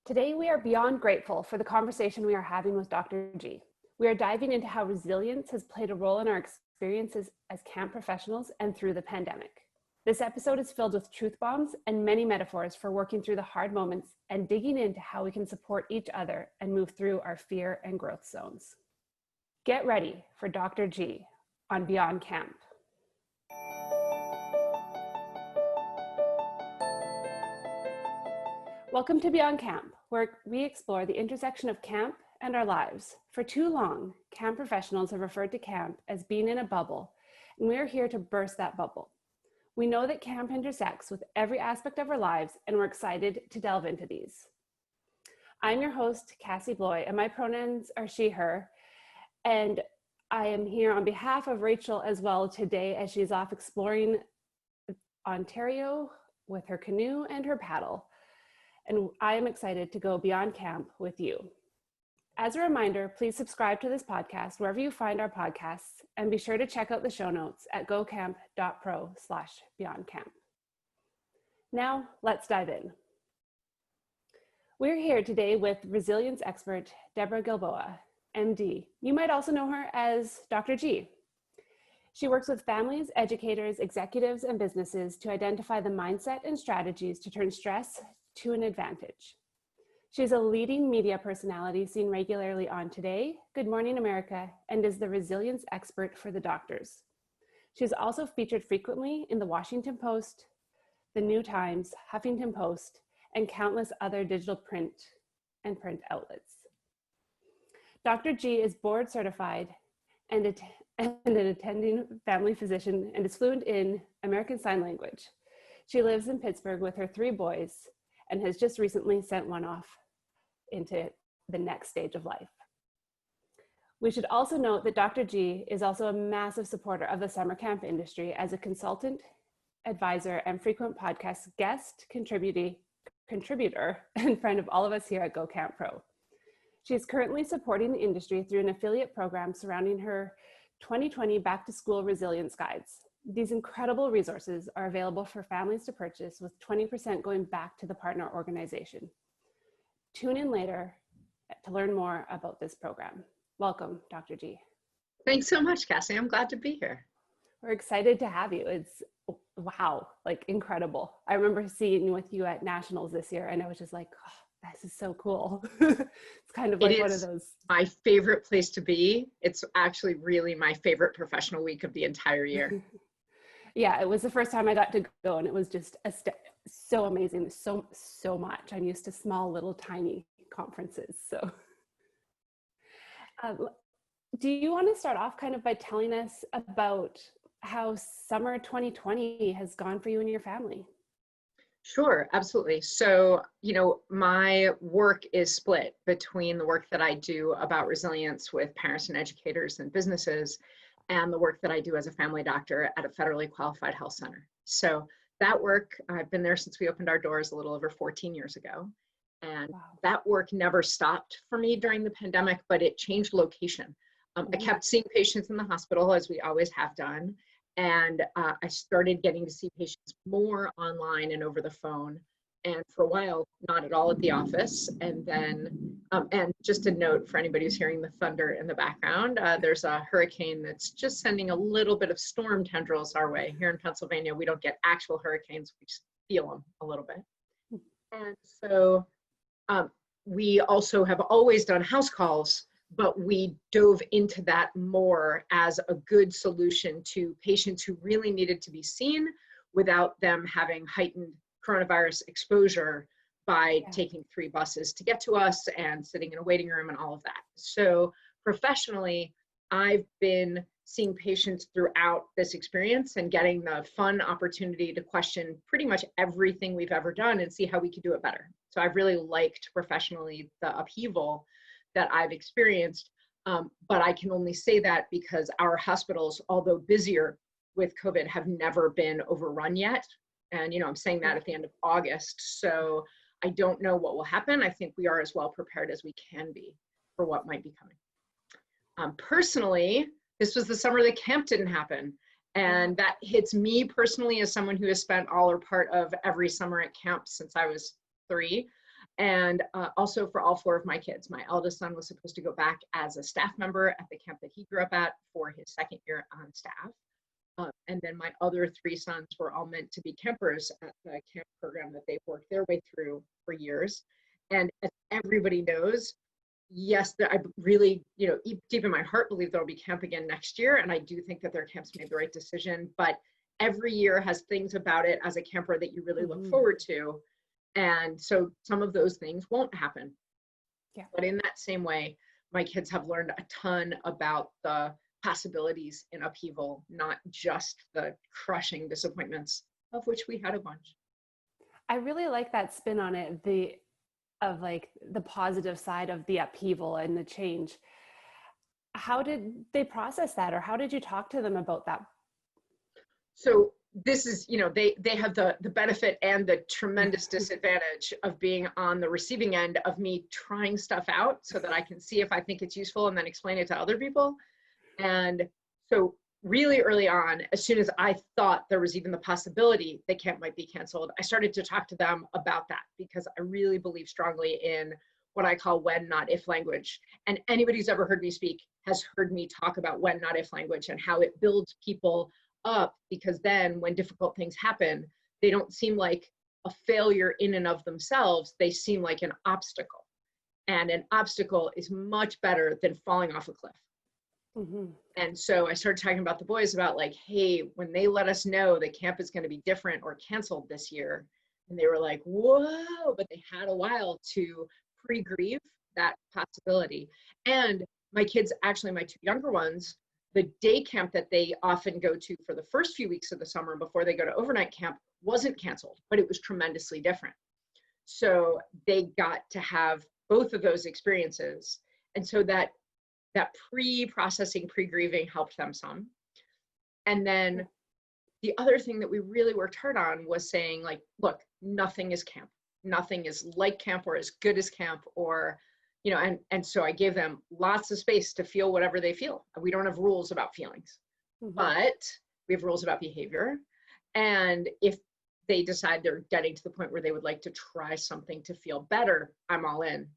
Today, we are beyond grateful for the conversation we are having with Dr. G. We are diving into how resilience has played a role in our experiences as camp professionals and through the pandemic. This episode is filled with truth bombs and many metaphors for working through the hard moments and digging into how we can support each other and move through our fear and growth zones. Get ready for Dr. G on Beyond Camp. Welcome to Beyond Camp, where we explore the intersection of camp and our lives. For too long, camp professionals have referred to camp as being in a bubble, and we are here to burst that bubble. We know that camp intersects with every aspect of our lives, and we're excited to delve into these. I'm your host, Cassie Bloy, and my pronouns are she, her, and I am here on behalf of Rachel as well today as she's off exploring Ontario with her canoe and her paddle. And I am excited to go beyond camp with you. As a reminder, please subscribe to this podcast wherever you find our podcasts, and be sure to check out the show notes at gocamp.pro/beyondcamp. Now, let's dive in. We're here today with resilience expert Deborah Gilboa, MD. You might also know her as Dr. G. She works with families, educators, executives, and businesses to identify the mindset and strategies to turn stress to an advantage. She's a leading media personality seen regularly on Today, Good Morning America, and is the resilience expert for the doctors. She's also featured frequently in the Washington Post, the New Times, Huffington Post, and countless other digital print outlets. Dr. G is board certified and an attending family physician and is fluent in American Sign Language. She lives in Pittsburgh with her 3 boys and has just recently sent one off into the next stage of life. We should also note that Dr. G is also a massive supporter of the summer camp industry as a consultant, advisor, and frequent podcast guest, contributor, and friend of all of us here at Go Camp Pro. She is currently supporting the industry through an affiliate program surrounding her 2020 Back to School Resilience Guides. These incredible resources are available for families to purchase, with 20% going back to the partner organization. Tune in later to learn more about this program. Welcome, Dr. G. Thanks so much, Cassie. I'm glad to be here. We're excited to have you. It's, wow, like incredible. I remember seeing with you at Nationals this year, and I was just like, oh, this is so cool. It's kind of like one of those. My favorite place to be. It's actually really my favorite professional week of the entire year. Yeah, it was the first time I got to go, and it was just so amazing, so much. I'm used to small, little, tiny conferences. So do you want to start off kind of by telling us about how summer 2020 has gone for you and your family? Sure, absolutely. So, my work is split between the work that I do about resilience with parents and educators and businesses, and the work that I do as a family doctor at a federally qualified health center. So that work, I've been there since we opened our doors a little over 14 years ago. And Wow. That work never stopped for me during the pandemic, but it changed location. I kept seeing patients in the hospital, as we always have done. And I started getting to see patients more online and over the phone. And for a while, not at all at the office. And then, and just a note for anybody who's hearing the thunder in the background, there's a hurricane that's just sending a little bit of storm tendrils our way. Here in Pennsylvania, we don't get actual hurricanes, we just feel them a little bit. And so we also have always done house calls, but we dove into that more as a good solution to patients who really needed to be seen without them having heightened coronavirus exposure by taking 3 buses to get to us and sitting in a waiting room and all of that. So professionally, I've been seeing patients throughout this experience and getting the fun opportunity to question pretty much everything we've ever done and see how we could do it better. So I've really liked professionally the upheaval that I've experienced, but I can only say that because our hospitals, although busier with COVID, have never been overrun yet. And, I'm saying that at the end of August. So I don't know what will happen. I think we are as well prepared as we can be for what might be coming. Personally, this was the summer that camp didn't happen. And that hits me personally as someone who has spent all or part of every summer at camp since I was 3. And also for all 4 of my kids. My eldest son was supposed to go back as a staff member at the camp that he grew up at for his 2nd year on staff. And then my other 3 sons were all meant to be campers at the camp program that they've worked their way through for years. And as everybody knows, yes, I really, deep in my heart believe there'll be camp again next year. And I do think that their camps made the right decision. But every year has things about it as a camper that you really look forward to. And so some of those things won't happen. Yeah. But in that same way, my kids have learned a ton about the possibilities in upheaval, not just the crushing disappointments, of which we had a bunch. I really like that spin on it, the positive side of the upheaval and the change. How did they process that, or how did you talk to them about that? So this is, they have the benefit and the tremendous disadvantage of being on the receiving end of me trying stuff out so that I can see if I think it's useful and then explain it to other people. And so really early on, as soon as I thought there was even the possibility that camp might be canceled, I started to talk to them about that, because I really believe strongly in what I call when, not if language. And anybody who's ever heard me speak has heard me talk about when, not if language and how it builds people up, because then when difficult things happen, they don't seem like a failure in and of themselves. They seem like an obstacle. And an obstacle is much better than falling off a cliff. Mm-hmm. And so I started talking about the boys about like, hey, when they let us know that camp is going to be different or canceled this year, and they were like, whoa, but they had a while to pre-grieve that possibility. And my kids, actually my 2 younger ones, the day camp that they often go to for the first few weeks of the summer before they go to overnight camp wasn't canceled, but it was tremendously different. So they got to have both of those experiences. And so that pre-processing, pre-grieving helped them some. And then the other thing that we really worked hard on was saying, like, look, nothing is camp. Nothing is like camp or as good as camp, or, and so I gave them lots of space to feel whatever they feel. We don't have rules about feelings, but we have rules about behavior. And if they decide they're getting to the point where they would like to try something to feel better, I'm all in.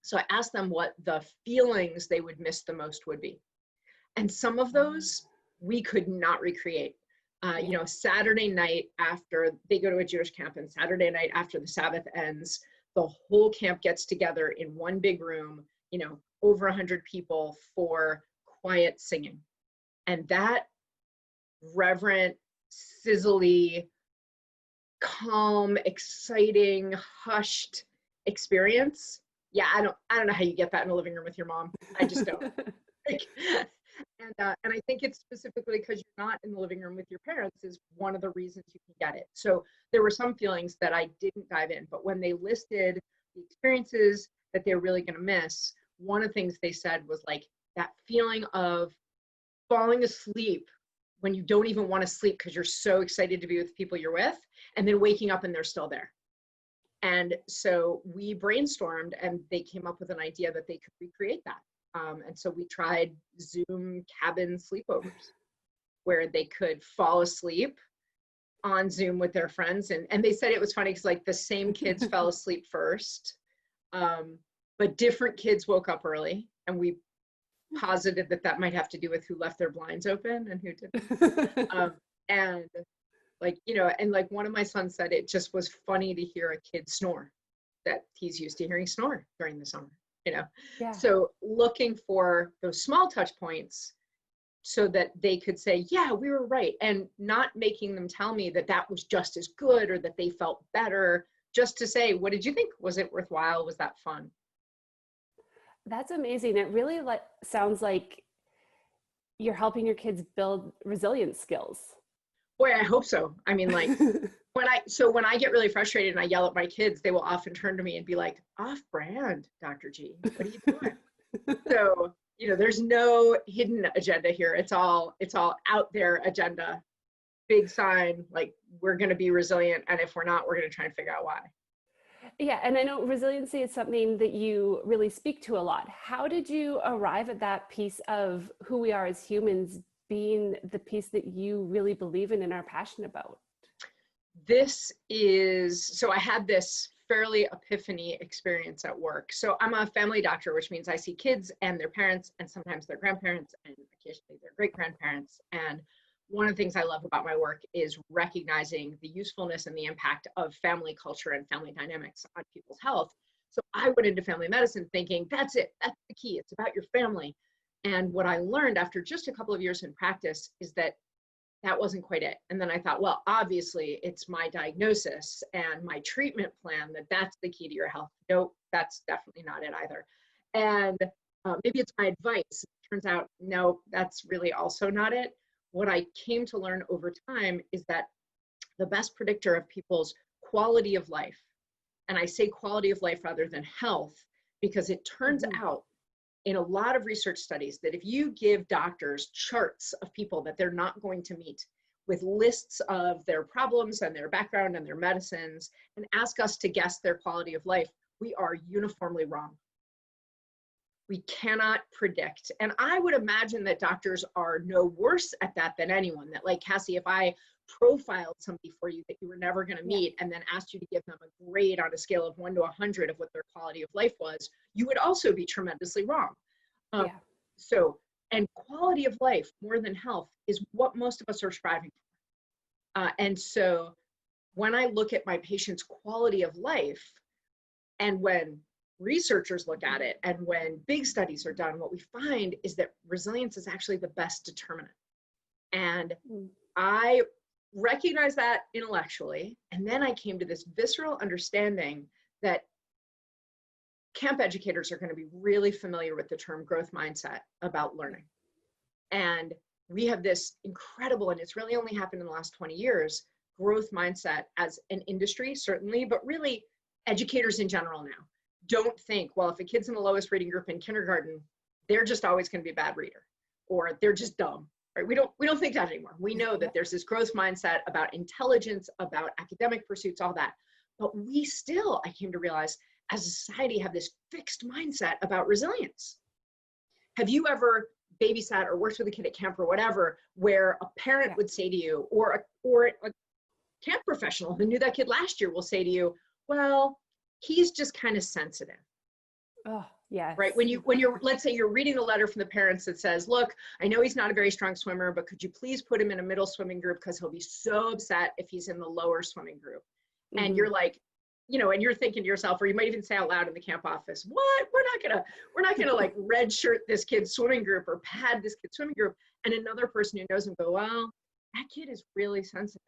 So I asked them what the feelings they would miss the most would be. And some of those we could not recreate. Saturday night after they go to a Jewish camp, and Saturday night after the Sabbath ends, the whole camp gets together in one big room, over 100 people for quiet singing. And that reverent, sizzly, calm, exciting, hushed experience. Yeah, I don't know how you get that in a living room with your mom. I just don't. And I think it's specifically because you're not in the living room with your parents is one of the reasons you can get it. So there were some feelings that I didn't dive in, but when they listed the experiences that they're really going to miss, one of the things they said was like that feeling of falling asleep when you don't even want to sleep because you're so excited to be with people you're with, and then waking up and they're still there. And so we brainstormed, and they came up with an idea that they could recreate that. And so we tried Zoom cabin sleepovers where they could fall asleep on Zoom with their friends. And they said it was funny because like the same kids fell asleep first, but different kids woke up early. And we posited that might have to do with who left their blinds open and who didn't. And like, and like one of my sons said, it just was funny to hear a kid snore, that he's used to hearing snore during the summer. Yeah. So looking for those small touch points so that they could say, yeah, we were right. And not making them tell me that was just as good or that they felt better, just to say, what did you think? Was it worthwhile? Was that fun? That's amazing. It really sounds like you're helping your kids build resilience skills. Boy, I hope so. I mean, like, when I get really frustrated and I yell at my kids, they will often turn to me and be like, off brand, Dr. G, what are you doing? So, there's no hidden agenda here. It's all out there agenda, big sign, like we're going to be resilient. And if we're not, we're going to try and figure out why. Yeah. And I know resiliency is something that you really speak to a lot. How did you arrive at that piece of who we are as humans being the piece that you really believe in and are passionate about? So I had this fairly epiphany experience at work. So I'm a family doctor, which means I see kids and their parents and sometimes their grandparents and occasionally their great grandparents. And one of the things I love about my work is recognizing the usefulness and the impact of family culture and family dynamics on people's health. So I went into family medicine thinking, that's it, that's the key, it's about your family. And what I learned after just a couple of years in practice is that that wasn't quite it. And then I thought, well, obviously it's my diagnosis and my treatment plan that's the key to your health. Nope, that's definitely not it either. And maybe it's my advice. It turns out, no, that's really also not it. What I came to learn over time is that the best predictor of people's quality of life, and I say quality of life rather than health, because it turns out in a lot of research studies that if you give doctors charts of people that they're not going to meet with lists of their problems and their background and their medicines and ask us to guess their quality of life, we are uniformly wrong. We cannot predict. And I would imagine that doctors are no worse at that than anyone. That, like, Cassie, if I profiled somebody for you that you were never going to meet and then asked you to give them a grade on a scale of 1 to 100 of what their quality of life was, you would also be tremendously wrong. So, and quality of life more than health is what most of us are striving for. And so when I look at my patient's quality of life, and when researchers look at it, and when big studies are done, what we find is that resilience is actually the best determinant. And I recognize that intellectually, and then I came to this visceral understanding that camp educators are going to be really familiar with the term growth mindset about learning. And we have this incredible, and it's really only happened in the last 20 years, growth mindset as an industry, certainly, but really educators in general now don't think, well, if a kid's in the lowest reading group in kindergarten, they're just always going to be a bad reader, or they're just dumb. Right? We don't think that anymore. We know that there's this growth mindset about intelligence, about academic pursuits, all that. But we still, I came to realize, as a society, have this fixed mindset about resilience. Have you ever babysat or worked with a kid at camp or whatever, where a parent would say to you, or a camp professional who knew that kid last year will say to you, well, he's just kind of sensitive. Oh, yeah. Right. When you're, let's say you're reading a letter from the parents that says, look, I know he's not a very strong swimmer, but could you please put him in a middle swimming group because he'll be so upset if he's in the lower swimming group. And you're like, you know, and you're thinking to yourself, or you might even say out loud in the camp office, what? We're not gonna like red shirt this kid's swimming group or pad this kid's swimming group. And another person who knows him go, well, that kid is really sensitive.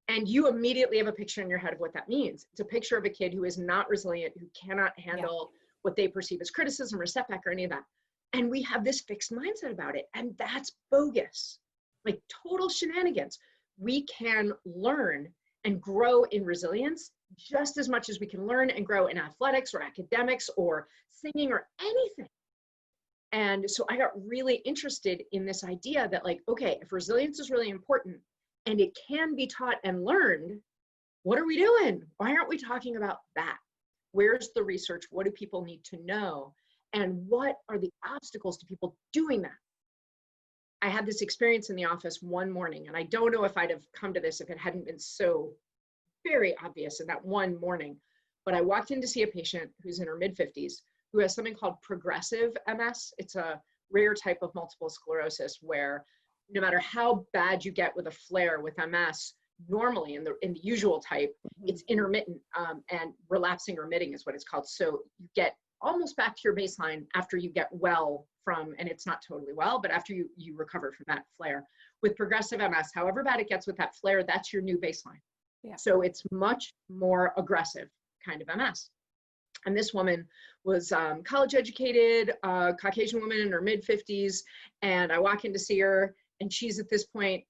And you immediately have a picture in your head of what that means. It's a picture of a kid who is not resilient, who cannot handle what they perceive as criticism or setback or any of that. And we have this fixed mindset about it. And that's bogus, like total shenanigans. We can learn and grow in resilience just as much as we can learn and grow in athletics or academics or singing or anything. And so I got really interested in this idea that, like, okay, if resilience is really important and it can be taught and learned, what are we doing? Why aren't we talking about that? Where's the research? What do people need to know? And what are the obstacles to people doing that? I had this experience in the office one morning, and I don't know if I'd have come to this if it hadn't been so very obvious in that one morning. But I walked in to see a patient who's in her mid-50s who has something called progressive MS. It's a rare type of multiple sclerosis where no matter how bad you get with a flare with MS, normally in the usual type, it's intermittent and relapsing remitting is what it's called. So you get almost back to your baseline after you get well from, and it's not totally well, but after you recover from that flare. With progressive MS, however bad it gets with that flare, that's your new baseline. Yeah. So it's much more aggressive kind of MS. And this woman was college educated, Caucasian woman in her mid-50s, and I walk in to see her, and she's at this point,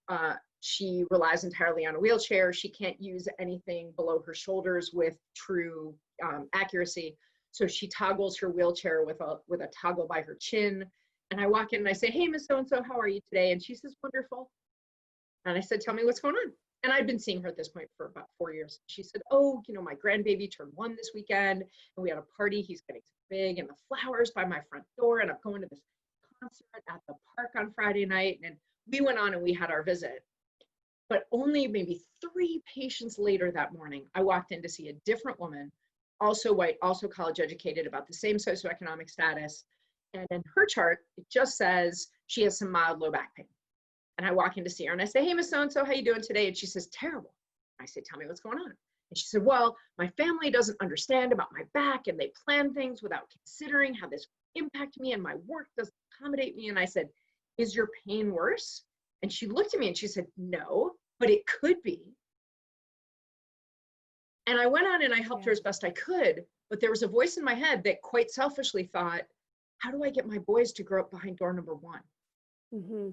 she relies entirely on a wheelchair. She can't use anything below her shoulders with true accuracy. So she toggles her wheelchair with a toggle by her chin. And I walk in and I say, hey, Miss So-and-so, how are you today? And she says, wonderful. And I said, tell me what's going on. And I'd been seeing her at this point for about 4 years. She said, oh, you know, my grandbaby turned 1 this weekend, and we had a party. He's getting big, and the flowers by my front door, and I'm going to this concert at the park on Friday night. And we went on and we had our visit. But only maybe 3 patients later that morning, I walked in to see a different woman, also white, also college educated, about the same socioeconomic status. And in her chart, it just says she has some mild low back pain. And I walk in to see her and I say, hey, Miss So-and-so, how you doing today? And she says, terrible. I say, tell me what's going on. And she said, well, my family doesn't understand about my back and they plan things without considering how this impacted me and my work doesn't accommodate me. And I said, is your pain worse? And she looked at me and she said, no, but it could be. And I went on and I helped her as best I could, but there was a voice in my head that quite selfishly thought, how do I get my boys to grow up behind door number 1? Mm-hmm.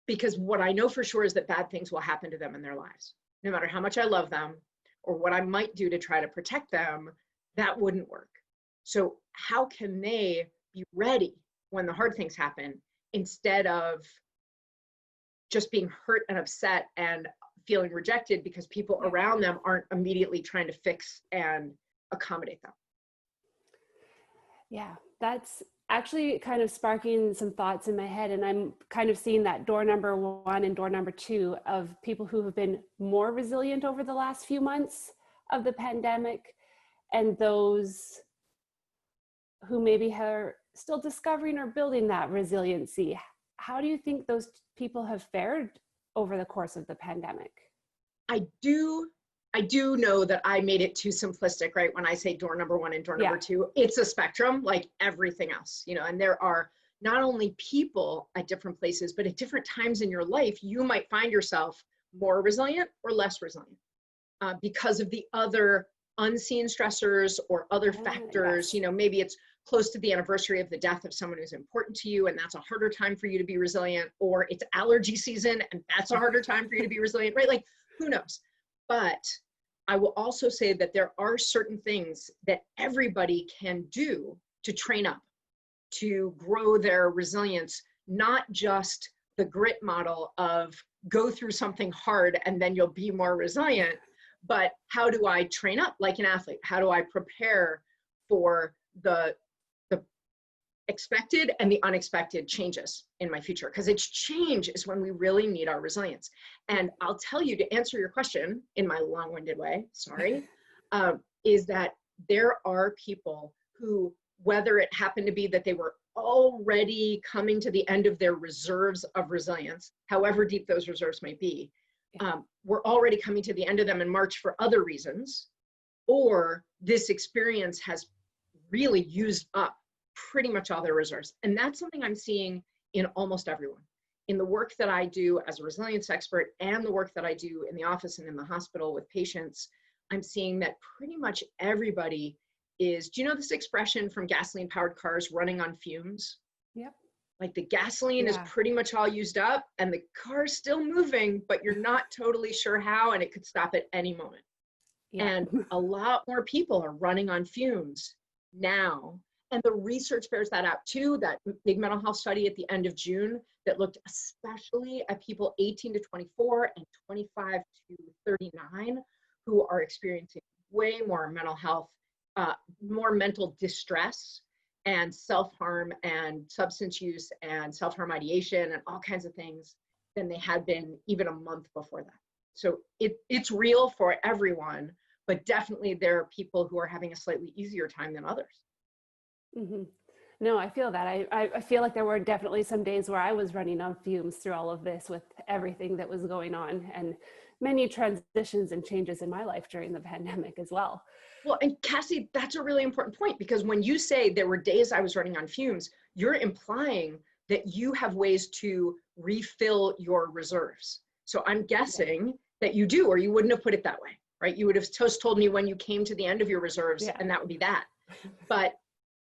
Because what I know for sure is that bad things will happen to them in their lives. No matter how much I love them or what I might do to try to protect them, that wouldn't work. So how can they be ready when the hard things happen instead of just being hurt and upset and feeling rejected because people around them aren't immediately trying to fix and accommodate them? Yeah, that's actually kind of sparking some thoughts in my head. And I'm kind of seeing that door number 1 and door number 2 of people who have been more resilient over the last few months of the pandemic, and those who maybe are still discovering or building that resiliency. How do you think those people have fared over the course of the pandemic? I do know that I made it too simplistic, right? When I say door number 1 and door number 2, it's a spectrum like everything else, you know, and there are not only people at different places, but at different times in your life, you might find yourself more resilient or less resilient because of the other unseen stressors or other factors. You know, maybe it's close to the anniversary of the death of someone who's important to you, and that's a harder time for you to be resilient, or it's allergy season and that's a harder time for you to be resilient, right? Like, who knows? But I will also say that there are certain things that everybody can do to train up, to grow their resilience, not just the grit model of go through something hard and then you'll be more resilient, but how do I train up like an athlete? How do I prepare for the expected and the unexpected changes in my future? Because it's change is when we really need our resilience. And I'll tell you, to answer your question in my long-winded way, sorry, is that there are people who, whether it happened to be that they were already coming to the end of their reserves of resilience, however deep those reserves might be, were already coming to the end of them in March for other reasons, or this experience has really used up pretty much all their reserves. And that's something I'm seeing in almost everyone. In the work that I do as a resilience expert and the work that I do in the office and in the hospital with patients, I'm seeing that pretty much everybody is, do you know this expression from gasoline-powered cars, running on fumes? Yep. Like the gasoline is pretty much all used up and the car's still moving, but you're not totally sure how, and it could stop at any moment. And a lot more people are running on fumes now. And the research bears that out too, that big mental health study at the end of June that looked especially at people 18 to 24 and 25 to 39 who are experiencing way more mental health, more mental distress and self-harm and substance use and self-harm ideation and all kinds of things than they had been even a month before that. So it's real for everyone, but definitely there are people who are having a slightly easier time than others. Mm-hmm. No, I feel that. I feel like there were definitely some days where I was running on fumes through all of this with everything that was going on, and many transitions and changes in my life during the pandemic as well. Well, and Cassie, that's a really important point, because when you say there were days I was running on fumes, you're implying that you have ways to refill your reserves. So I'm guessing that you do, or you wouldn't have put it that way, right? You would have just told me when you came to the end of your reserves, and that would be that. But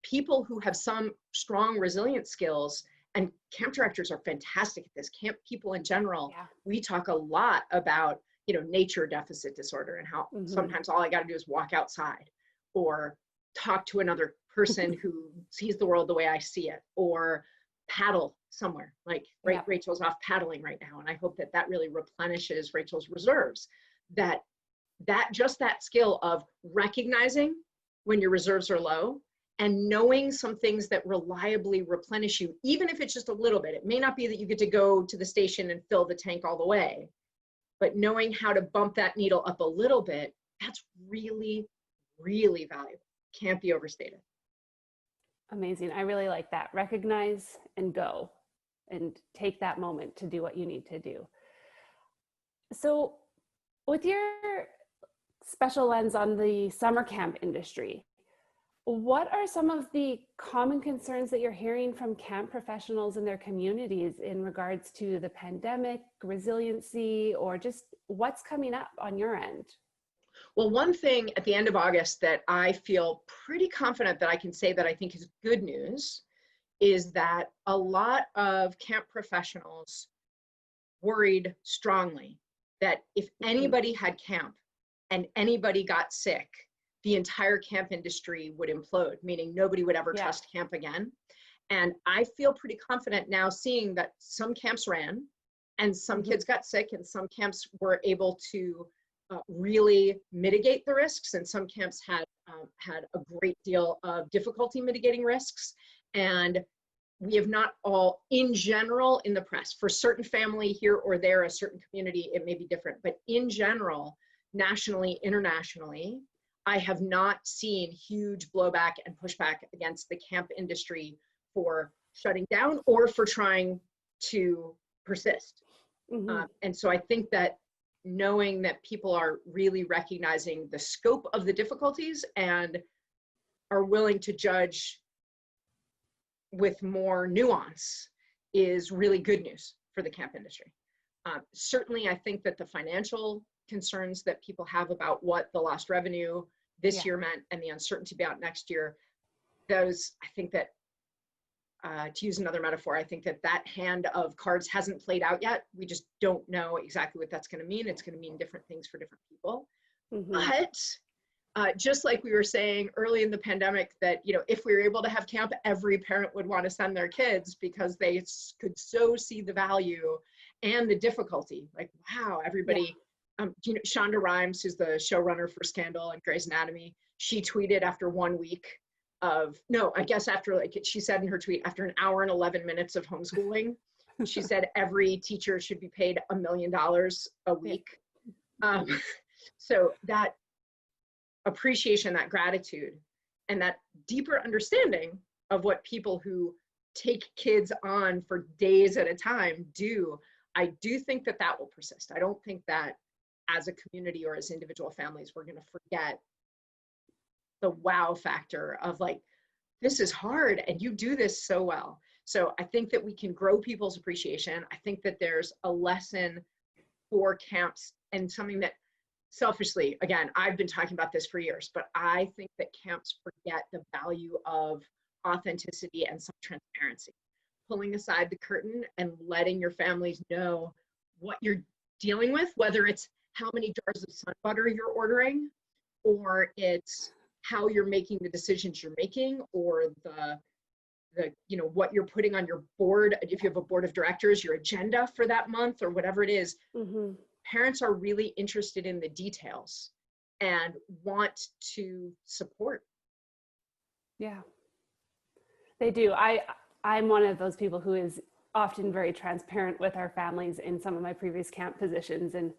people who have some strong resilience skills, and camp directors are fantastic at this, camp people in general, we talk a lot about, you know, nature deficit disorder and how sometimes all I got to do is walk outside or talk to another person who sees the world the way I see it, or paddle somewhere. Like Rachel's off paddling right now, and I hope that that really replenishes Rachel's reserves. That just that skill of recognizing when your reserves are low and knowing some things that reliably replenish you, even if it's just a little bit. It may not be that you get to go to the station and fill the tank all the way, but knowing how to bump that needle up a little bit, that's really, really valuable. Can't be overstated. Amazing. I really like that. Recognize and go and take that moment to do what you need to do. So with your special lens on the summer camp industry, what are some of the common concerns that you're hearing from camp professionals in their communities in regards to the pandemic, resiliency, or just what's coming up on your end? Well, one thing at the end of August that I feel pretty confident that I can say that I think is good news is that a lot of camp professionals worried strongly that if anybody had camp and anybody got sick, the entire camp industry would implode, meaning nobody would ever trust camp again. And I feel pretty confident now seeing that some camps ran and some kids got sick and some camps were able to really mitigate the risks, and some camps had a great deal of difficulty mitigating risks. And we have not all, in general, in the press, for certain family here or there, a certain community, it may be different, but in general, nationally, internationally, I have not seen huge blowback and pushback against the camp industry for shutting down or for trying to persist. And so I think that knowing that people are really recognizing the scope of the difficulties and are willing to judge with more nuance is really good news for the camp industry. Certainly, I think that the financial concerns that people have about what the lost revenue this year meant and the uncertainty about next year, those, I think that, to use another metaphor, I think that that hand of cards hasn't played out yet. We just don't know exactly what that's going to mean. It's going to mean different things for different people. But just like we were saying early in the pandemic that, you know, if we were able to have camp, every parent would want to send their kids because they could so see the value and the difficulty. Like, wow, everybody, you know, Shonda Rhimes, who's the showrunner for Scandal and Grey's Anatomy, she tweeted after 1 week of, no, I guess after, like she said in her tweet, after an hour and 11 minutes of homeschooling, she said every teacher should be paid $1 million a week. So that appreciation, that gratitude, and that deeper understanding of what people who take kids on for days at a time do, I do think that that will persist. I don't think that as a community or as individual families, we're going to forget the wow factor of like, this is hard and you do this so well. So I think that we can grow people's appreciation. I think that there's a lesson for camps and something that selfishly, again, I've been talking about this for years, but I think that camps forget the value of authenticity and some transparency. Pulling aside the curtain and letting your families know what you're dealing with, whether it's how many jars of sun butter you're ordering, or it's how you're making the decisions you're making, or the you know, what you're putting on your board, if you have a board of directors, your agenda for that month or whatever it is. Parents are really interested in the details and want to support. Yeah, they do. I'm one of those people who is often very transparent with our families in some of my previous camp positions. And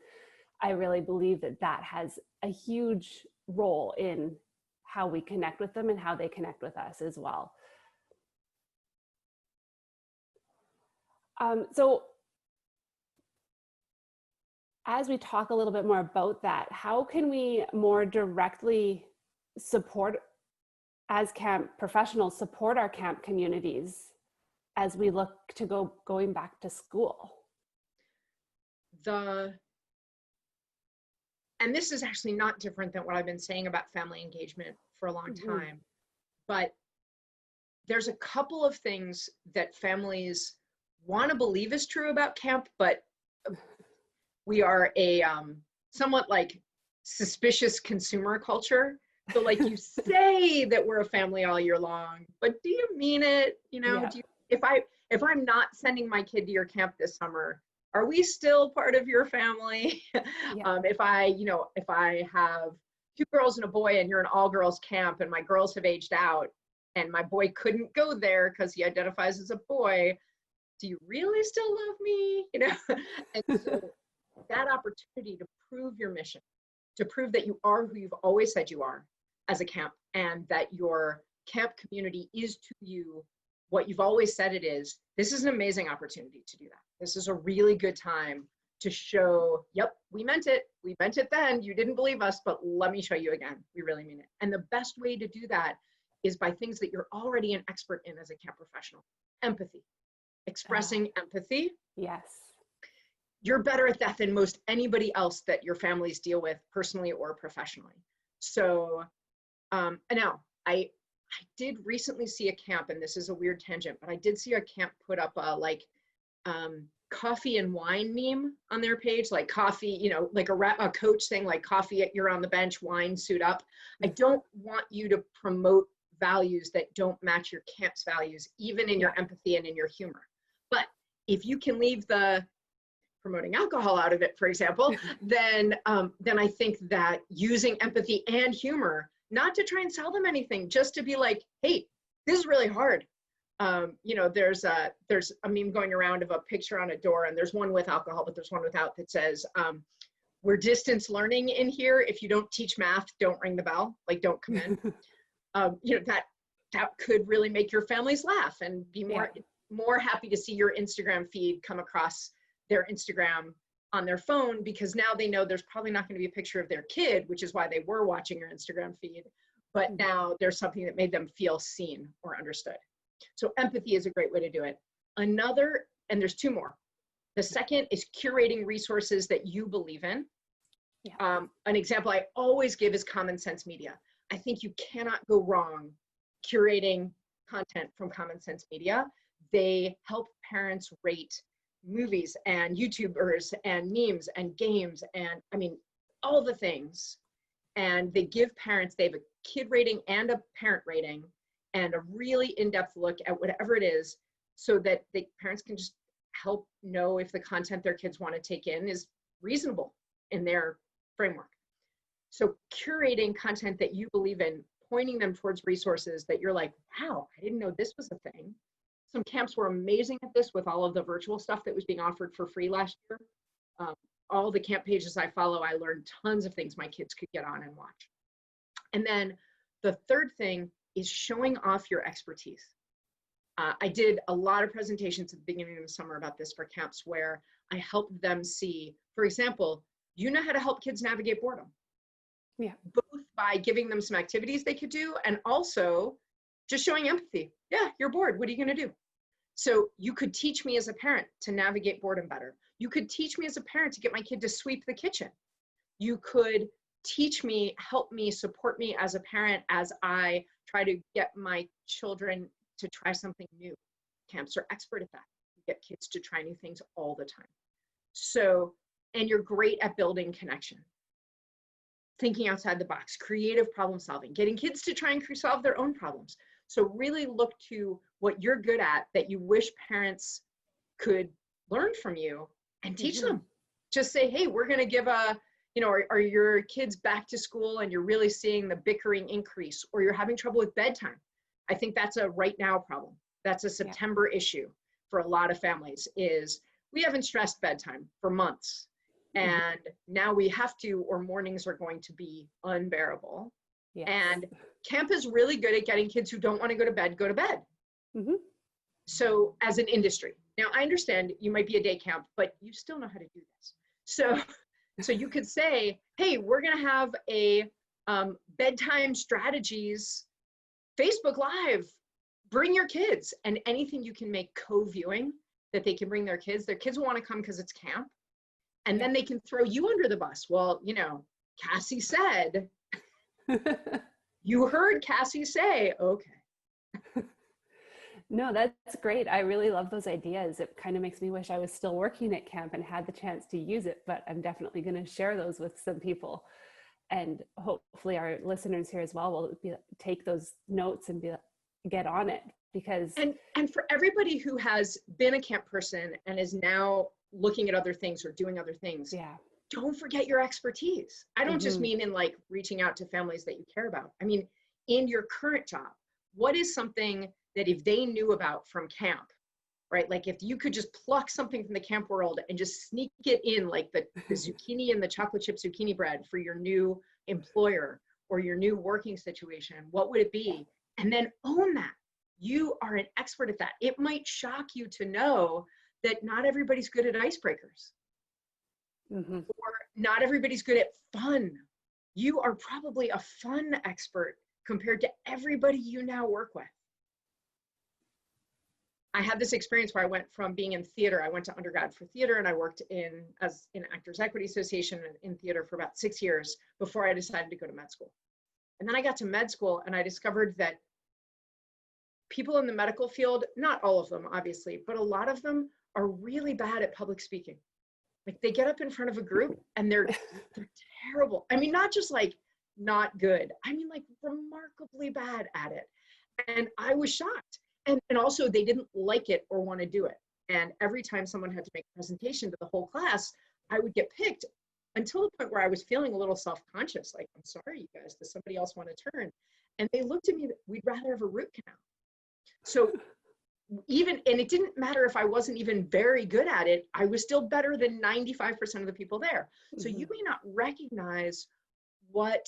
I really believe that that has a huge role in how we connect with them and how they connect with us as well. So as we talk a little bit more about that, how can we more directly support, as camp professionals, support our camp communities as we look to going back to school? And this is actually not different than what I've been saying about family engagement for a long time, but there's a couple of things that families want to believe is true about camp, but we are a somewhat like suspicious consumer culture. So like you say that we're a family all year long, but do you mean it? You know, if I'm not sending my kid to your camp this summer, are we still part of your family? If I have 2 girls and a boy and you're an all girls camp and my girls have aged out, and my boy couldn't go there because he identifies as a boy. Do you really still love me? You know, and so that opportunity to prove your mission, to prove that you are who you've always said you are as a camp, and that your camp community is to you what you've always said it is. This is an amazing opportunity to do that. This is a really good time to show, yep, we meant it. We meant it then. You didn't believe us, but let me show you again. We really mean it. And the best way to do that is by things that you're already an expert in as a camp professional. Empathy, expressing empathy. Yes. You're better at that than most anybody else that your families deal with personally or professionally. So now I did recently see a camp, and this is a weird tangent, but I did see a camp put up a coffee and wine meme on their page, like coffee, you know, like a coach saying like coffee, you're on the bench, wine, suit up. I don't want you to promote values that don't match your camp's values, even in your empathy and in your humor. But if you can leave the promoting alcohol out of it, for example, then I think that using empathy and humor, not to try and sell them anything, just to be like, hey, this is really hard. You know, there's a meme going around of a picture on a door, and there's one with alcohol, but there's one without, that says, we're distance learning in here. If you don't teach math, don't ring the bell, like don't come in. You know, that could really make your families laugh and be more happy to see your Instagram feed come across their Instagram on their phone, because now they know there's probably not going to be a picture of their kid, which is why they were watching your Instagram feed, but now there's something that made them feel seen or understood. So empathy is a great way to do it. Another, and there's two more. The second is curating resources that you believe in. An example I always give is Common Sense Media. I think you cannot go wrong curating content from Common Sense Media. They help parents rate movies and YouTubers and memes and games and, I mean, all the things. And they give parents, they have a kid rating and a parent rating and a really in-depth look at whatever it is, so that the parents can just help know if the content their kids want to take in is reasonable in their framework. So curating content that you believe in, pointing them towards resources that you're like, wow, I didn't know this was a thing. Some camps were amazing at this with all of the virtual stuff that was being offered for free last year. All the camp pages I follow, I learned tons of things my kids could get on and watch. And then the third thing is showing off your expertise. I did a lot of presentations at the beginning of the summer about this for camps, where I helped them see, for example, you know how to help kids navigate boredom. Yeah. Both by giving them some activities they could do, and also just showing empathy. Yeah, you're bored. What are you going to do? So you could teach me as a parent to navigate boredom better. You could teach me as a parent to get my kid to sweep the kitchen. You could teach me, help me, support me as a parent as I try to get my children to try something new. Camps are expert at that. You get kids to try new things all the time. So, and you're great at building connection. Thinking outside the box, creative problem solving, getting kids to try and solve their own problems. So really look to what you're good at that you wish parents could learn from you and teach them. Just say, hey, we're going to give a, you know, are your kids back to school and you're really seeing the bickering increase, or you're having trouble with bedtime? I think that's a right now problem. That's a September issue for a lot of families, is we haven't stressed bedtime for months. And now we have to, or mornings are going to be unbearable. Yes. And camp is really good at getting kids who don't want to go to bed. So as an industry, now I understand you might be a day camp, but you still know how to do this. So you could say, hey, we're going to have a bedtime strategies Facebook Live. Bring your kids, and anything you can make co-viewing that they can bring their kids. Their kids will want to come because it's camp. And then they can throw you under the bus. Well, you know, Cassie said, you heard Cassie say, okay. No, that's great. I really love those ideas. It kind of makes me wish I was still working at camp and had the chance to use it, but I'm definitely going to share those with some people. And hopefully our listeners here as well will take those notes and get on it, because. And for everybody who has been a camp person and is now looking at other things or doing other things, don't forget your expertise. I don't just mean in like reaching out to families that you care about. I mean, in your current job, what is something that if they knew about from camp, right? Like if you could just pluck something from the camp world and just sneak it in, like the zucchini and the chocolate chip zucchini bread for your new employer or your new working situation, what would it be? And then own that. You are an expert at that. It might shock you to know that not everybody's good at icebreakers. Mm-hmm. Or not everybody's good at fun. You are probably a fun expert compared to everybody you now work with. I had this experience where I went from being in theater, I went to undergrad for theater, and I worked in Actors Equity Association in theater for about 6 years before I decided to go to med school. And then I got to med school and I discovered that people in the medical field, not all of them obviously, but a lot of them are really bad at public speaking. Like they get up in front of a group and they're terrible. I mean, not just like not good. I mean, like remarkably bad at it. And I was shocked. And also they didn't like it or want to do it. And every time someone had to make a presentation to the whole class, I would get picked until the point where I was feeling a little self-conscious. Like, I'm sorry, you guys, does somebody else want to turn? And they looked at me, we'd rather have a root canal. So and it didn't matter if I wasn't even very good at it, I was still better than 95% of the people there. Mm-hmm. So you may not recognize what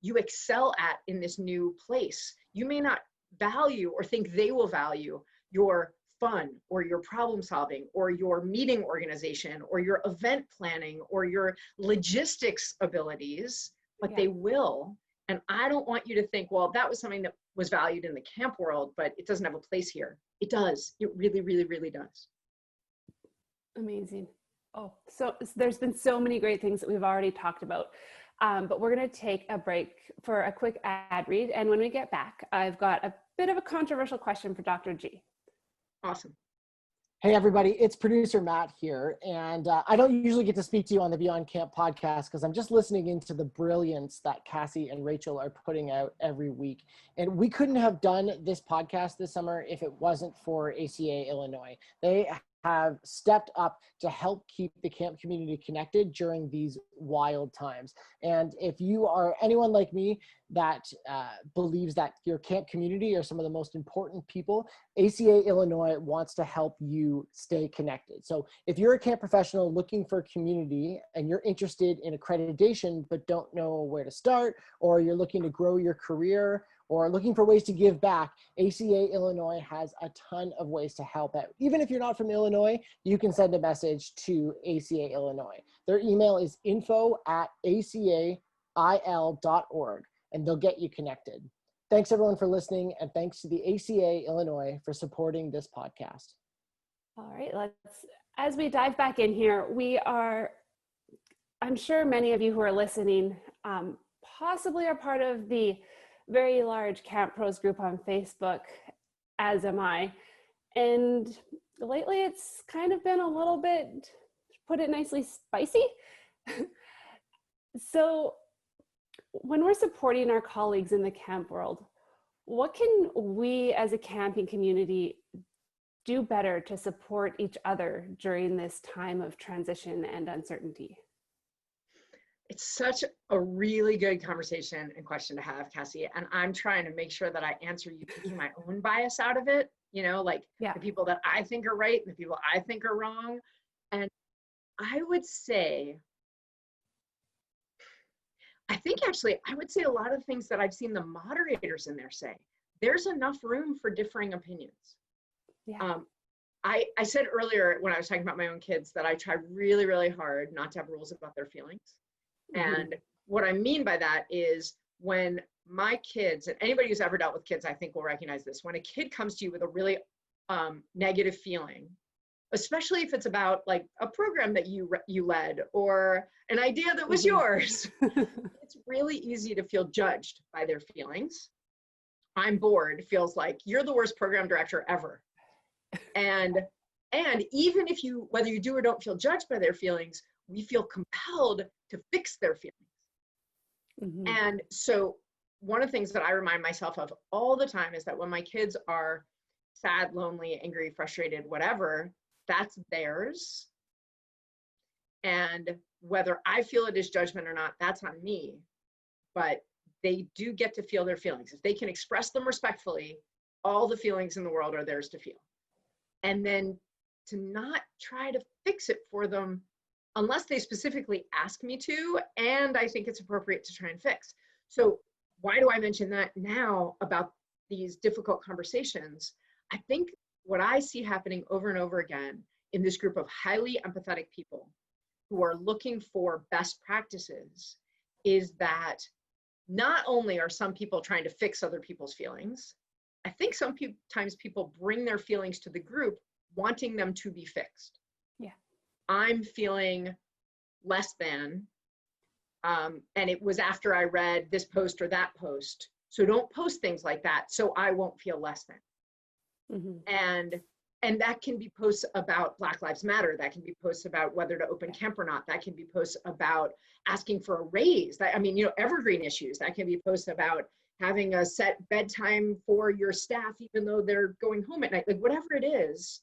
you excel at in this new place. You may not value or think they will value your fun or your problem solving or your meeting organization or your event planning or your logistics abilities, but they will. And I don't want you to think, well, that was something that was valued in the camp world, but it doesn't have a place here. It does. It really, really, really does. Amazing. Oh, so there's been so many great things that we've already talked about, but we're going to take a break for a quick ad read. And when we get back, I've got a bit of a controversial question for Dr. G. Awesome. Hey everybody, it's producer Matt here, and I don't usually get to speak to you on the Beyond Camp podcast because I'm just listening into the brilliance that Cassie and Rachel are putting out every week. And we couldn't have done this podcast this summer if it wasn't for ACA Illinois. They have stepped up to help keep the camp community connected during these wild times. And if you are anyone like me that believes that your camp community are some of the most important people, ACA Illinois wants to help you stay connected. So if you're a camp professional looking for community and you're interested in accreditation but don't know where to start, or you're looking to grow your career, or looking for ways to give back, ACA Illinois has a ton of ways to help out. Even if you're not from Illinois, you can send a message to ACA Illinois. Their email is info@acail.org, and they'll get you connected. Thanks everyone for listening, and thanks to the ACA Illinois for supporting this podcast. All right, as we dive back in here, I'm sure many of you who are listening possibly are part of the very large Camp Pros group on Facebook, as am I. And lately it's kind of been a little bit, to put it nicely, spicy. So when we're supporting our colleagues in the camp world, what can we as a camping community do better to support each other during this time of transition and uncertainty? It's such a really good conversation and question to have, Cassie. And I'm trying to make sure that I answer you taking my own bias out of it, the people that I think are right and the people I think are wrong. And I would say a lot of things that I've seen the moderators in there say, there's enough room for differing opinions. Yeah. I said earlier when I was talking about my own kids that I try really, really hard not to have rules about their feelings. And what I mean by that is when my kids, and anybody who's ever dealt with kids, I think will recognize this. When a kid comes to you with a really negative feeling, especially if it's about like a program that you led or an idea that was yours, it's really easy to feel judged by their feelings. I'm bored feels like you're the worst program director ever. And even if whether you do or don't feel judged by their feelings, we feel compelled to fix their feelings. Mm-hmm. And so one of the things that I remind myself of all the time is that when my kids are sad, lonely, angry, frustrated, whatever, that's theirs. And whether I feel it is judgment or not, that's on me. But they do get to feel their feelings. If they can express them respectfully, all the feelings in the world are theirs to feel. And then to not try to fix it for them unless they specifically ask me to, and I think it's appropriate to try and fix. So why do I mention that now about these difficult conversations? I think what I see happening over and over again in this group of highly empathetic people who are looking for best practices is that not only are some people trying to fix other people's feelings, I think sometimes people bring their feelings to the group wanting them to be fixed. Yeah. I'm feeling less than, and it was after I read this post or that post. So don't post things like that so I won't feel less than. Mm-hmm. And that can be posts about Black Lives Matter. That can be posts about whether to open camp or not. That can be posts about asking for a raise. Evergreen issues. That can be posts about having a set bedtime for your staff, even though they're going home at night. Like whatever it is,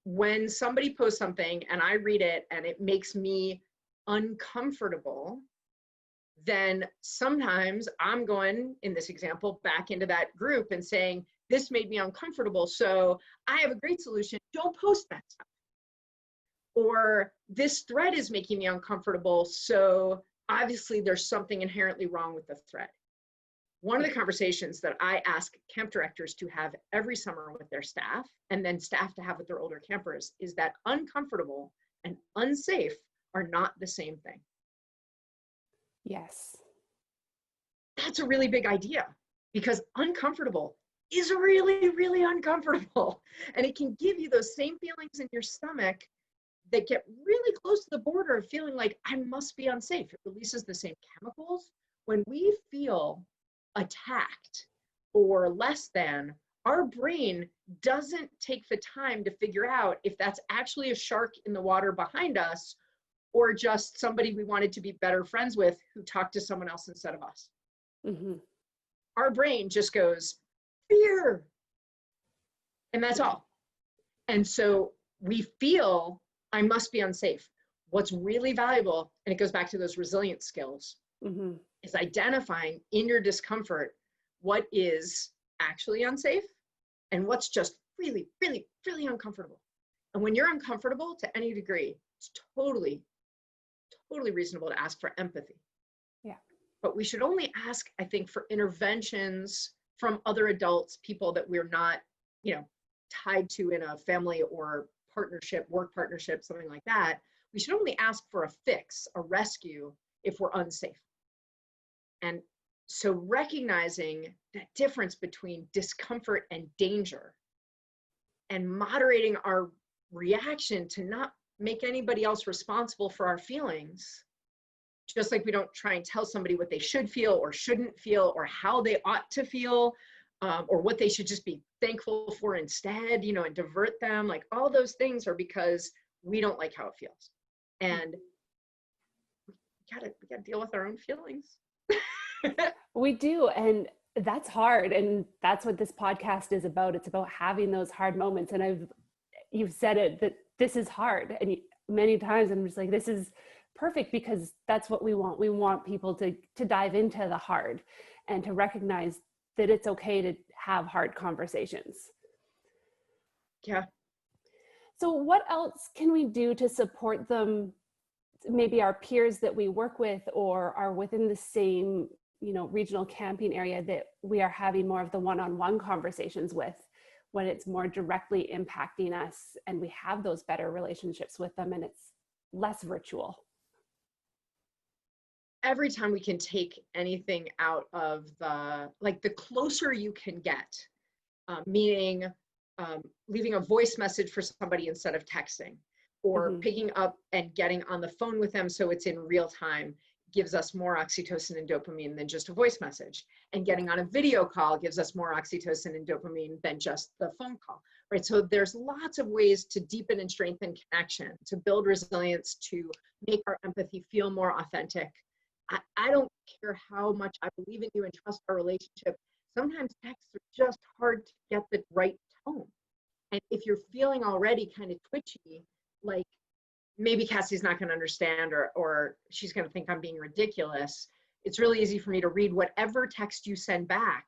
when somebody posts something and I read it and it makes me uncomfortable, then sometimes I'm going, in this example, back into that group and saying, this made me uncomfortable, so I have a great solution. Don't post that stuff. Or this thread is making me uncomfortable, so obviously there's something inherently wrong with the thread. One of the conversations that I ask camp directors to have every summer with their staff, and then staff to have with their older campers, is that uncomfortable and unsafe are not the same thing. Yes. That's a really big idea, because uncomfortable is really, really uncomfortable. And it can give you those same feelings in your stomach that get really close to the border of feeling like I must be unsafe. It releases the same chemicals. When we feel attacked or less than, our brain doesn't take the time to figure out if that's actually a shark in the water behind us or just somebody we wanted to be better friends with who talked to someone else instead of us. Mm-hmm. Our brain just goes, fear. And that's all. And so we feel, I must be unsafe. What's really valuable, and it goes back to those resilience skills, mm-hmm. is identifying in your discomfort what is actually unsafe and what's just really, really, really uncomfortable. And when you're uncomfortable to any degree, it's totally reasonable to ask for empathy. Yeah. But we should only ask, I think, for interventions from other adults, people that we're not, tied to in a family or partnership, work partnership, something like that. We should only ask for a fix, a rescue, if we're unsafe. And so recognizing that difference between discomfort and danger and moderating our reaction to not make anybody else responsible for our feelings, just like we don't try and tell somebody what they should feel or shouldn't feel or how they ought to feel, or what they should just be thankful for instead, and divert them. Like all those things are because we don't like how it feels. And we gotta deal with our own feelings. We do. And that's hard. And that's what this podcast is about. It's about having those hard moments. And you've said it, that this is hard. And many times I'm just like, this is perfect, because that's what we want. We want people to dive into the hard and to recognize that it's okay to have hard conversations. Yeah. So what else can we do to support them, maybe our peers that we work with or are within the same, regional camping area that we are having more of the one-on-one conversations with, when it's more directly impacting us and we have those better relationships with them and it's less virtual? Every time we can take anything out of the closer you can get, meaning leaving a voice message for somebody instead of texting, or mm-hmm. picking up and getting on the phone with them so it's in real time, gives us more oxytocin and dopamine than just a voice message. And getting on a video call gives us more oxytocin and dopamine than just the phone call, right? So there's lots of ways to deepen and strengthen connection, to build resilience, to make our empathy feel more authentic. I don't care how much I believe in you and trust our relationship. Sometimes texts are just hard to get the right tone. And if you're feeling already kind of twitchy, like maybe Cassie's not going to understand or she's going to think I'm being ridiculous, it's really easy for me to read whatever text you send back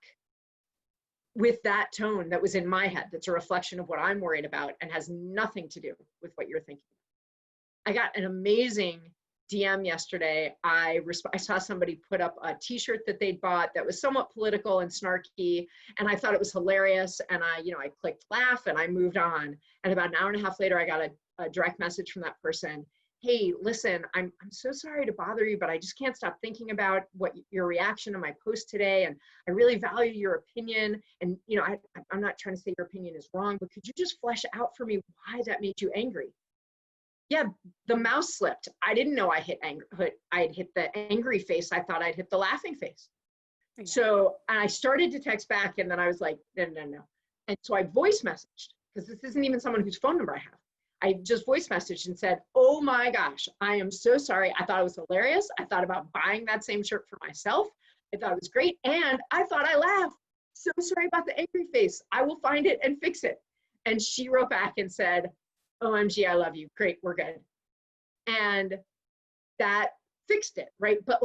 with that tone that was in my head, that's a reflection of what I'm worried about and has nothing to do with what you're thinking. I got an amazing DM yesterday. I saw somebody put up a t-shirt that they'd bought that was somewhat political and snarky, and I thought it was hilarious. And I clicked laugh and I moved on. And about an hour and a half later, I got a direct message from that person. Hey, listen, I'm so sorry to bother you, but I just can't stop thinking about what your reaction to my post today. And I really value your opinion. And, I'm not trying to say your opinion is wrong, but could you just flesh out for me why that made you angry? Yeah, the mouse slipped. I didn't know I had hit the angry face. I thought I'd hit the laughing face. Yeah. So I started to text back, and then I was like, no. And so I voice messaged, because this isn't even someone whose phone number I have. I just voice messaged and said, oh my gosh, I am so sorry. I thought it was hilarious. I thought about buying that same shirt for myself. I thought it was great. And I thought I laughed. So sorry about the angry face. I will find it and fix it. And she wrote back and said, OMG, I love you. Great, we're good. And that fixed it, right? But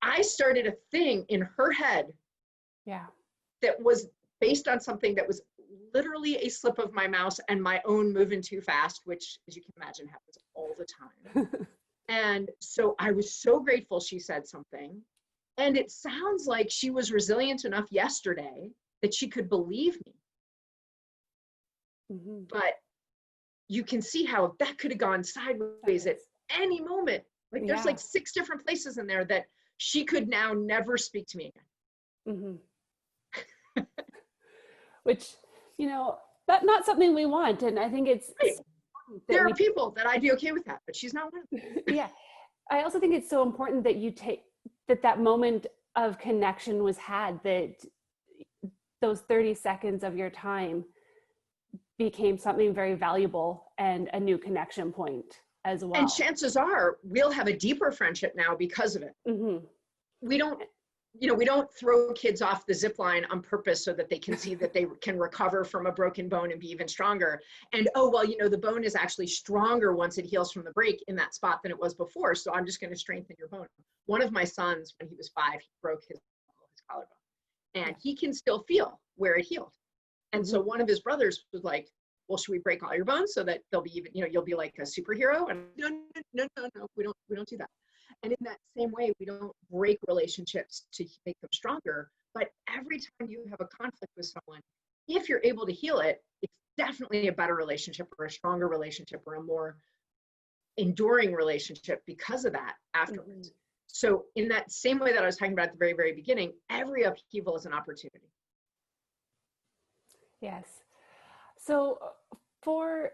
I started a thing in her head that was based on something that was literally a slip of my mouse and my own moving too fast, which, as you can imagine, happens all the time. And so I was so grateful she said something. And it sounds like she was resilient enough yesterday that she could believe me. Mm-hmm. But you can see how that could have gone sideways at any moment. There's 6 different places in there that she could now never speak to me again. Mm-hmm. Which, that's not something we want. And I think it's right. There are people that I'd be okay with that, but she's not one of them. Yeah. I also think it's so important that you take that moment of connection was had, that those 30 seconds of your time became something very valuable and a new connection point as well. And chances are we'll have a deeper friendship now because of it. Mm-hmm. We don't throw kids off the zip line on purpose so that they can see that they can recover from a broken bone and be even stronger. And, the bone is actually stronger once it heals from the break in that spot than it was before. So I'm just going to strengthen your bone. One of my sons, when he was 5, he broke his collarbone, and he can still feel where it healed. And so one of his brothers was like, well, should we break all your bones so that they'll be even, you'll be like a superhero? And no, we don't do that. And in that same way, we don't break relationships to make them stronger. But every time you have a conflict with someone, if you're able to heal it, it's definitely a better relationship or a stronger relationship or a more enduring relationship because of that afterwards. Mm-hmm. So in that same way that I was talking about at the very, very beginning, every upheaval is an opportunity. Yes. So for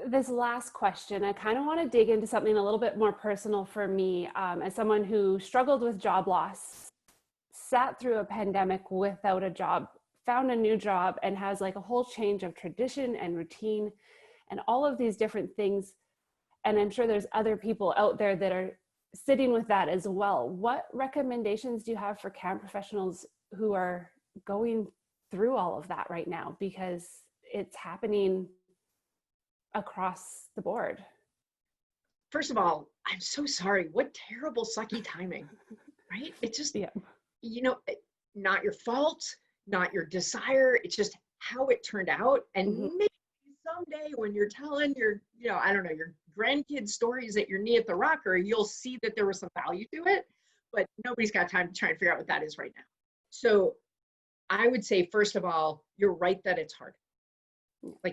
this last question, I kind of want to dig into something a little bit more personal for me, as someone who struggled with job loss, sat through a pandemic without a job, found a new job, and has a whole change of tradition and routine and all of these different things. And I'm sure there's other people out there that are sitting with that as well. What recommendations do you have for camp professionals who are going through all of that right now? Because it's happening across the board. First of all, I'm so sorry. What terrible, sucky timing, right? It's just, not your fault, not your desire. It's just how it turned out. And maybe someday when you're telling your, your grandkids stories at your knee at the rocker, you'll see that there was some value to it, but nobody's got time to try and figure out what that is right now. So I would say, first of all, you're right that it's hard.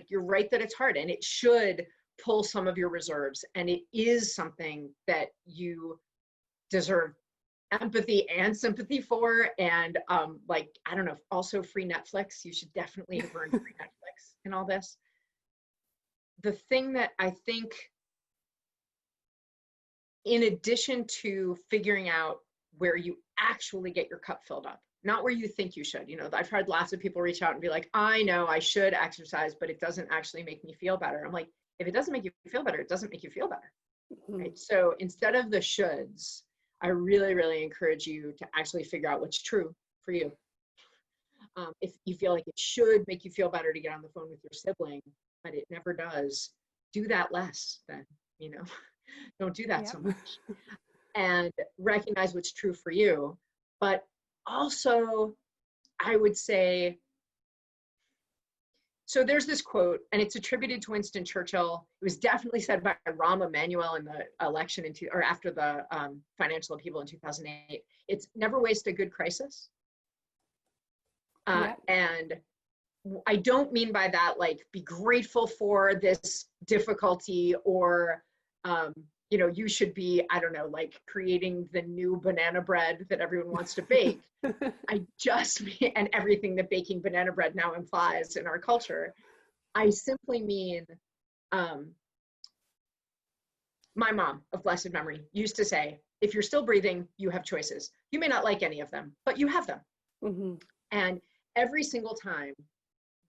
You're right that it's hard, and it should pull some of your reserves, and it is something that you deserve empathy and sympathy for. And also free Netflix. You should definitely have earned free Netflix in all this. The thing that I think, in addition to figuring out where you actually get your cup filled up, not where you think you should. I've heard lots of people reach out and be like, I know I should exercise, but it doesn't actually make me feel better. I'm like, if it doesn't make you feel better, it doesn't make you feel better. Mm-hmm. Right? So instead of the shoulds, I really, really encourage you to actually figure out what's true for you. If you feel like it should make you feel better to get on the phone with your sibling, but it never does, do that less then, don't do that so much. And recognize what's true for you. But also, I would say, So there's this quote, and it's attributed to Winston Churchill. It was definitely said by Rahm Emanuel in the election or after the financial upheaval in 2008. It's never waste a good crisis. And I don't mean by that, like, be grateful for this difficulty or, you know, you should be, I don't know, like creating the new banana bread that everyone wants to bake. I just mean, and everything that baking banana bread now implies in our culture. I simply mean, my mom of blessed memory used to say, if you're still breathing, you have choices. You may not like any of them, but you have them. Mm-hmm. And every single time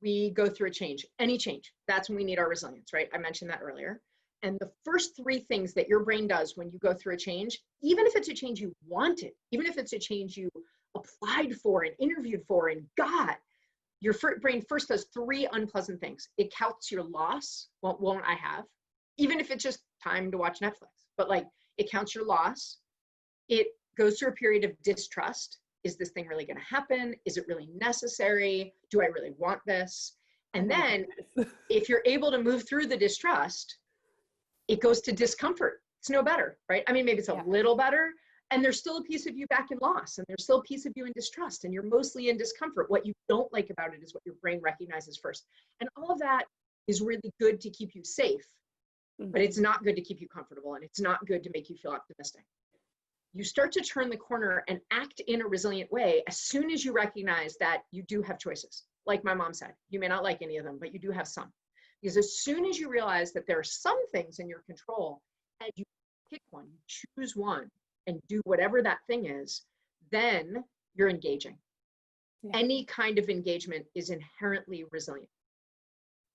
we go through a change, any change, that's when we need our resilience, right? I mentioned that earlier. And the first three things that your brain does when you go through a change, even if it's a change you wanted, even if it's a change you applied for and interviewed for and got, your brain first does three unpleasant things. It counts your loss. Won't I have? Even if it's just time to watch Netflix, but like, it counts your loss. It goes through a period of distrust. Is this thing really going to happen? Is it really necessary? Do I really want this? And then if you're able to move through the distrust, it goes to discomfort. It's no better, right? I mean, maybe it's a little better, and there's still a piece of you back in loss, and there's still a piece of you in distrust, and you're mostly in discomfort. What you don't like about it is what your brain recognizes first. And all of that is really good to keep you safe, but it's not good to keep you comfortable, and it's not good to make you feel optimistic. You start to turn the corner and act in a resilient way as soon as you recognize that you do have choices. Like my mom said, you may not like any of them, but you do have some. Because as soon as you realize that there are some things in your control and you pick one, you choose one and do whatever that thing is, then you're engaging. Yeah. Any kind of engagement is inherently resilient.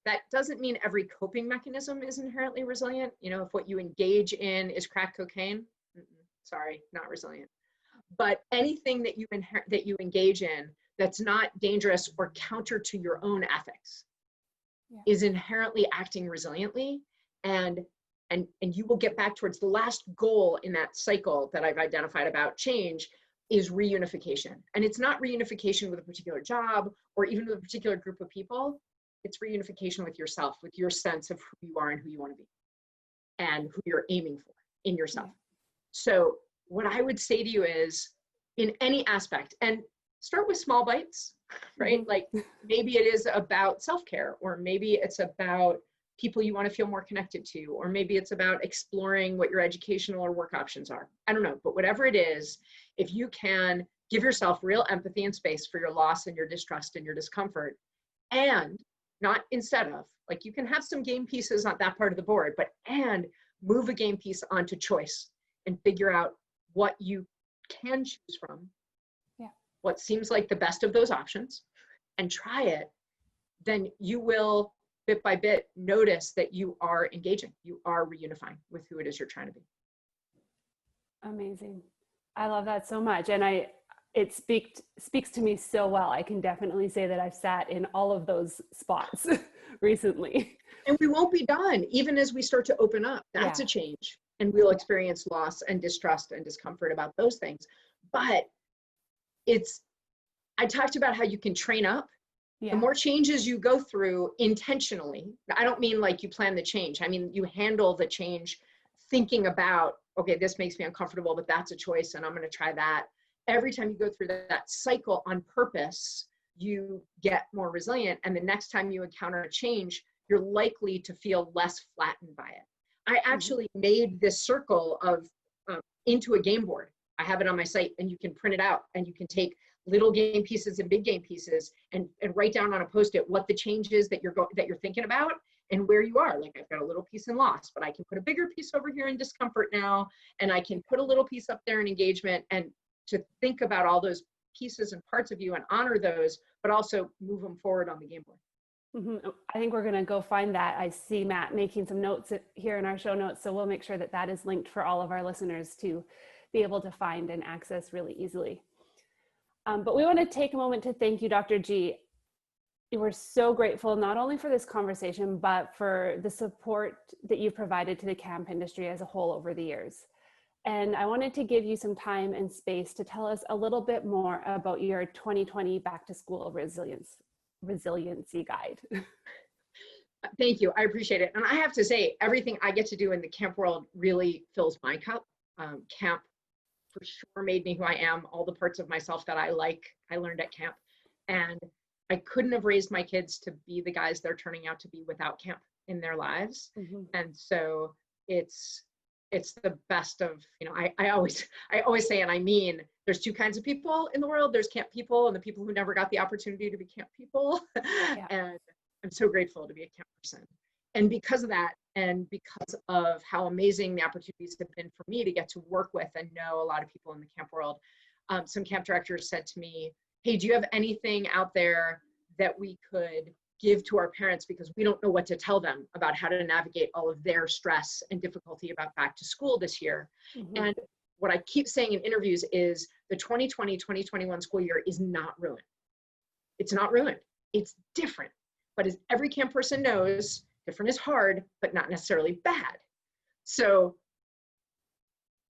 That doesn't mean every coping mechanism is inherently resilient. You know, if what you engage in is crack cocaine, sorry, not resilient. But anything that you engage in that's not dangerous or counter to your own ethics is inherently acting resiliently, and you will get back towards the last goal in that cycle that I've identified about change is reunification. And it's not reunification with a particular job or even with a particular group of people. It's reunification with yourself, with your sense of who you are and who you want to be and who you're aiming for in yourself. Yeah. So what I would say to you is, in any aspect, and start with small bites, right? Like maybe it is about self-care, or maybe it's about people you want to feel more connected to, or maybe it's about exploring what your educational or work options are. I don't know, but whatever it is, if you can give yourself real empathy and space for your loss and your distrust and your discomfort, and not instead of, like, you can have some game pieces on that part of the board, but and move a game piece onto choice and figure out what you can choose from, what seems like the best of those options, and try it, then you will bit by bit notice that you are engaging, you are reunifying with who it is you're trying to be. Amazing. I love that so much. And it speaks to me so well. I can definitely say that I've sat in all of those spots recently. And we won't be done, even as we start to open up. That's a change. And we'll experience loss and distrust and discomfort about those things. But I talked about how you can train up. The more changes you go through intentionally, I don't mean like you plan the change. I mean, you handle the change thinking about, okay, this makes me uncomfortable, but that's a choice and I'm going to try that. Every time you go through that cycle on purpose, you get more resilient. And the next time you encounter a change, you're likely to feel less flattened by it. I actually made this circle of into a game board. I have it on my site, and you can print it out, and you can take little game pieces and big game pieces and write down on a Post-it what the change is that you're thinking about and where you are. Like, I've got a little piece in loss, but I can put a bigger piece over here in discomfort now, and I can put a little piece up there in engagement, and to think about all those pieces and parts of you and honor those, but also move them forward on the game board. I think we're going to go find that. I see Matt making some notes here in our show notes, so we'll make sure that that is linked for all of our listeners to be able to find and access really easily. But we want to take a moment to thank you, Dr. G. We're so grateful not only for this conversation, but for the support that you've provided to the camp industry as a whole over the years. And I wanted to give you some time and space to tell us a little bit more about your 2020 Back to School Resilience resiliency guide. Thank you. I appreciate it. And I have to say, everything I get to do in the camp world really fills my cup. Camp for sure made me who I am. All the parts of myself that I like, I learned at camp. And I couldn't have raised my kids to be the guys they're turning out to be without camp in their lives. Mhm. And so it's the best of, I always say, and I mean, there's two kinds of people in the world. There's camp people and the people who never got the opportunity to be camp people. Yeah. And I'm so grateful to be a camp person. And because of that, and because of how amazing the opportunities have been for me to get to work with and know a lot of people in the camp world, some camp directors said to me, hey, do you have anything out there that we could give to our parents, because we don't know what to tell them about how to navigate all of their stress and difficulty about back to school this year. Mhm. And what I keep saying in interviews is the 2020-2021 school year is not ruined. It's not ruined. It's different. But as every camp person knows, different is hard, but not necessarily bad. So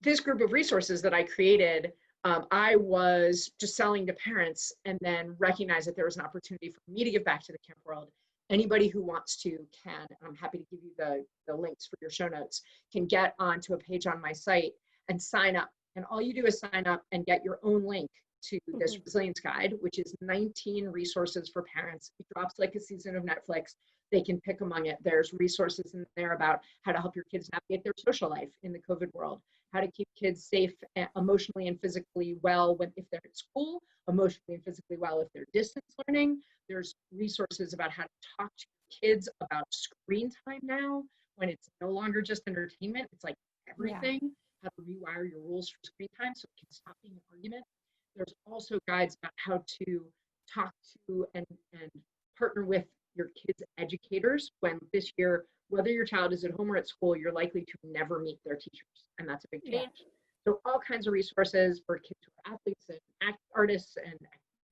this group of resources that I created, I was just selling to parents, and then recognized that there was an opportunity for me to give back to the camp world. Anybody who wants to can, I'm happy to give you the links for your show notes, can get onto a page on my site and sign up. And all you do is sign up and get your own link to this resilience guide, which is 19 resources for parents. It drops like a season of Netflix. They can pick among it. There's resources in there about how to help your kids navigate their social life in the COVID world, how to keep kids safe emotionally and physically well if they're at school, emotionally and physically well if they're distance learning. There's resources about how to talk to kids about screen time now, when it's no longer just entertainment, it's like everything. Yeah. How to rewire your rules for screen time so it can stop being an argument. There's also guides about how to talk to and partner with your kids' educators when this year, whether your child is at home or at school, you're likely to never meet their teachers. And that's a big change. Yeah. So all kinds of resources for kids who are athletes and artists and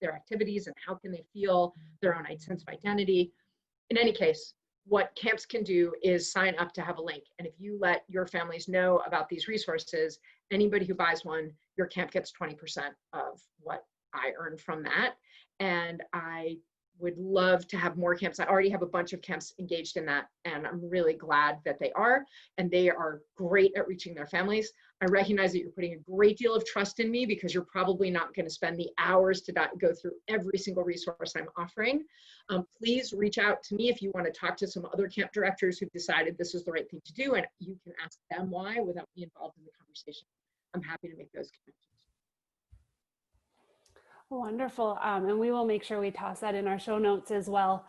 their activities and how can they feel their own sense of identity. In any case, what camps can do is sign up to have a link. And if you let your families know about these resources, anybody who buys one, your camp gets 20% of what I earn from that. And I would love to have more camps. I already have a bunch of camps engaged in that, and I'm really glad that they are, and they are great at reaching their families. I recognize that you're putting a great deal of trust in me because you're probably not going to spend the hours to go through every single resource I'm offering. Please reach out to me if you want to talk to some other camp directors who've decided this is the right thing to do, and you can ask them why without me involved in the conversation. I'm happy to make those connections. Wonderful. And we will make sure we toss that in our show notes as well,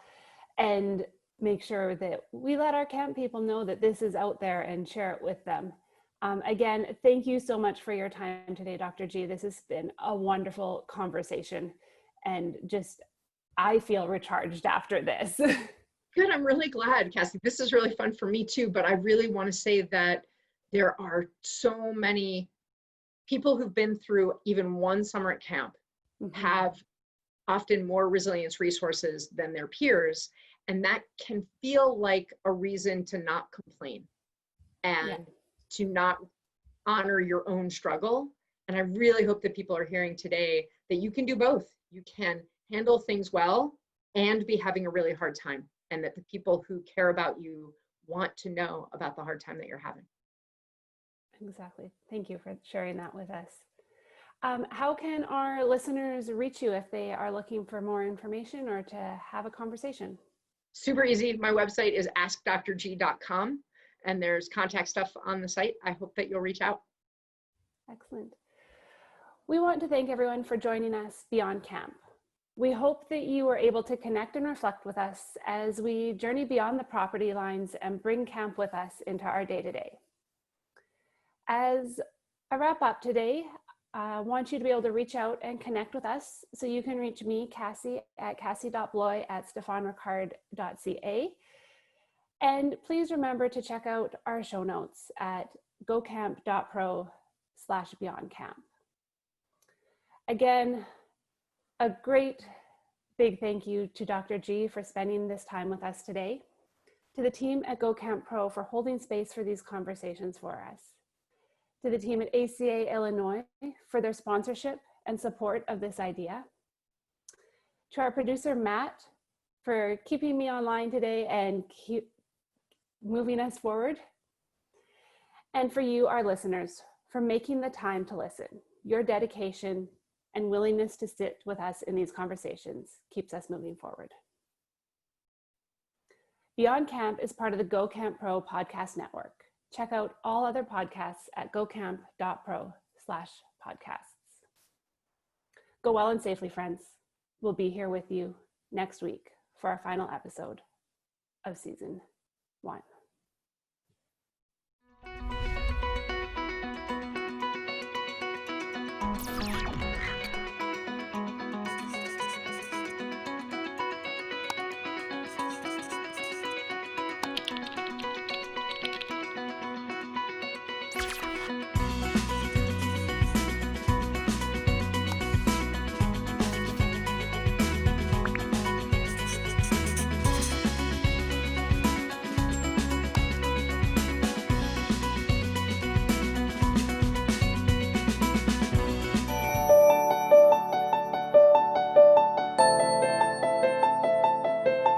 and make sure that we let our camp people know that this is out there and share it with them. Again, thank you so much for your time today, Dr. G. This has been a wonderful conversation, and just, I feel recharged after this. Good, I'm really glad, Cassie. This is really fun for me too, but I really want to say that there are so many people who've been through even one summer at camp have often more resilience resources than their peers. And that can feel like a reason to not complain and to not honor your own struggle. And I really hope that people are hearing today that you can do both. You can handle things well and be having a really hard time, and that the people who care about you want to know about the hard time that you're having. Exactly. Thank you for sharing that with us. How can our listeners reach you if they are looking for more information or to have a conversation? Super easy. My website is askdrg.com, and there's contact stuff on the site. I hope that you'll reach out. Excellent. We want to thank everyone for joining us beyond camp. We hope that you were able to connect and reflect with us as we journey beyond the property lines and bring camp with us into our day-to-day. As a wrap up today, I want you to be able to reach out and connect with us. So you can reach me, Cassie, at cassie.bloy@stefanricard.ca. And please remember to check out our show notes at gocamp.pro/beyondcamp. Again, a great big thank you to Dr. G for spending this time with us today, to the team at GoCamp Pro for holding space for these conversations for us, to the team at ACA Illinois for their sponsorship and support of this idea, to our producer, Matt, for keeping me online today and keep moving us forward. And for you, our listeners, for making the time to listen. Your dedication and willingness to sit with us in these conversations keeps us moving forward. Beyond Camp is part of the Go Camp Pro podcast network. Check out all other podcasts at gocamp.pro/podcasts. Go well and safely, friends. We'll be here with you next week for our final episode of season 1.